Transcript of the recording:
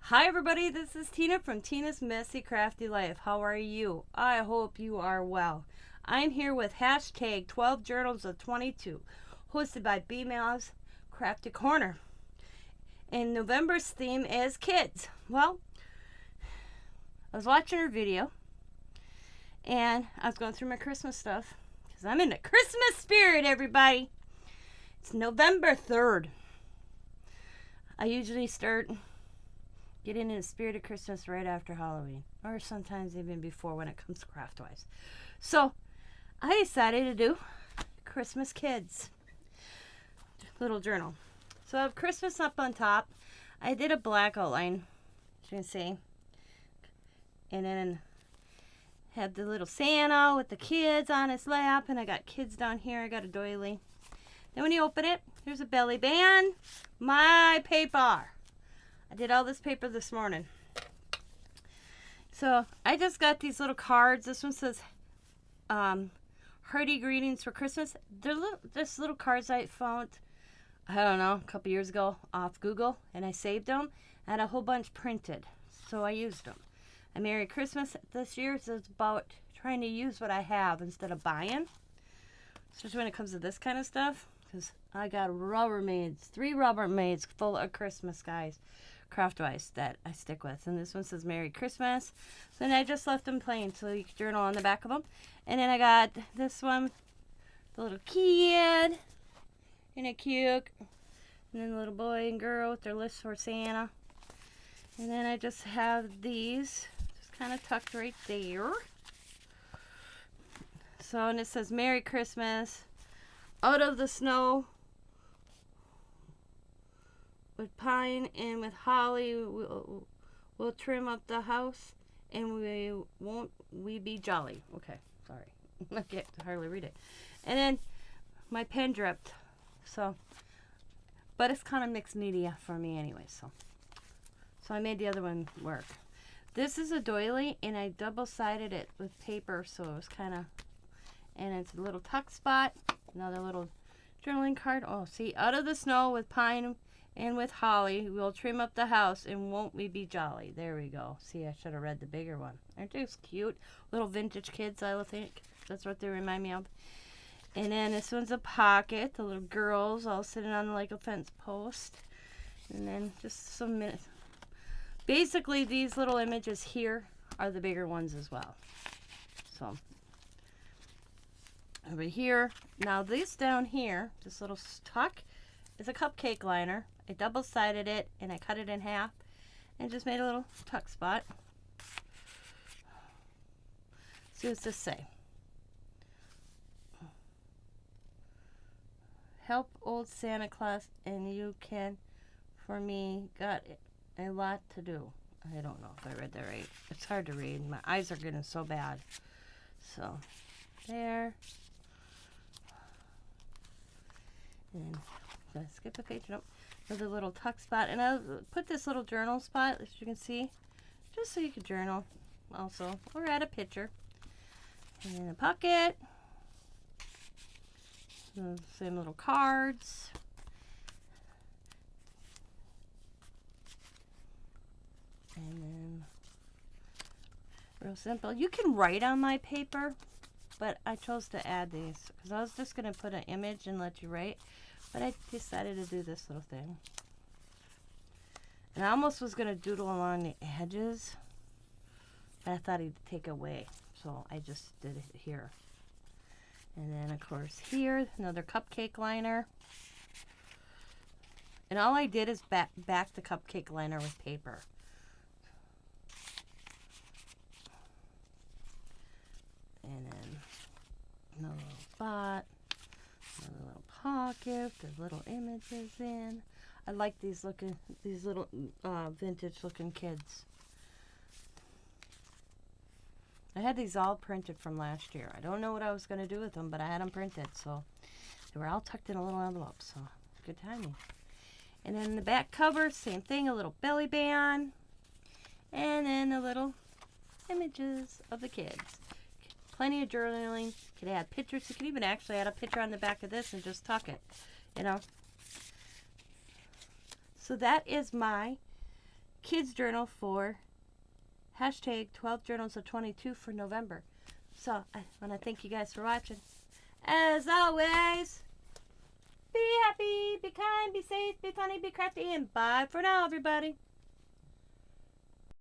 Hi everybody, this is Tina from Tina's Messy Crafty Life. How are you? I hope you are well. I'm here with hashtag 12 Journals of 22, hosted by B-Mal's Crafty Corner. And November's theme is kids. Well, I was watching her video and I was going through my Christmas stuff because I'm in the Christmas spirit, everybody. It's November 3rd. I usually start getting in the spirit of Christmas right after Halloween, or sometimes even before when it comes to craft wise. So I decided to do Christmas Kids little journal. So I have Christmas up on top. I did a black outline, as you can see, and then have the little Santa with the kids on his lap, and I got kids down here. I got a doily. Then when you open it, there's a belly band, my paper. I did all this paper this morning. So I just got these little cards. This one says hearty greetings for Christmas. They're just little cards I found, I don't know, a couple years ago off Google, and I saved them. I had a whole bunch printed, so I used them. A Merry Christmas this year is about trying to use what I have instead of buying, especially when it comes to this kind of stuff, because I got Rubbermaids, 3 Rubbermaids full of Christmas, guys, craft-wise, that I stick with. And this one says Merry Christmas. So then I just left them plain so you can journal on the back of them. And then I got this one, the little kid, and a cute, and then the little boy and girl with their list for Santa. And then I just have these just kind of tucked right there. So, and it says Merry Christmas, out of the snow, with pine and with holly, we'll trim up the house, and we be jolly. Okay, sorry. I can't hardly read it. And then my pen dripped. So, but it's kind of mixed media for me anyway, so I made the other one work. This is a doily, and I double-sided it with paper, so it was kind of, and it's a little tuck spot, another little journaling card. Oh, see, out of the snow with pine and with holly, we'll trim up the house, and won't we be jolly? There we go. See, I should have read the bigger one. Aren't they cute? Little vintage kids, I would think. That's what they remind me of. And then this one's a pocket. The little girls all sitting on like a fence post. And then just some minutes. Basically, these little images here are the bigger ones as well. So, over here. Now, this down here, this little tuck, is a cupcake liner. I double-sided it, and I cut it in half, and just made a little tuck spot. See what's this say? Help old Santa Claus, and you can, for me, got a lot to do. I don't know if I read that right. It's hard to read. My eyes are getting so bad. So, there. And did I skip a page? Nope. Another little tuck spot. And I'll put this little journal spot, as you can see, just so you can journal also, or add a picture. And then a pocket. Same little cards. And then, real simple. You can write on my paper, but I chose to add these because I was just going to put an image and let you write. But I decided to do this little thing. And I almost was going to doodle along the edges, but I thought he'd take away. So I just did it here. And then, of course, here, another cupcake liner. And all I did is back the cupcake liner with paper. And then another little spot, another little pocket, there's little images in. I like these little vintage looking kids. I had these all printed from last year. I don't know what I was going to do with them, but I had them printed, so they were all tucked in a little envelope, so good timing. And then the back cover, same thing, a little belly band, and then the little images of the kids. Plenty of journaling. You could add pictures. You could even actually add a picture on the back of this and just tuck it, you know. So that is my kids journal for hashtag 12 journals of 22 for November. So I want to thank you guys for watching. As always, be happy, be kind, be safe, be funny, be crafty, and bye for now, everybody.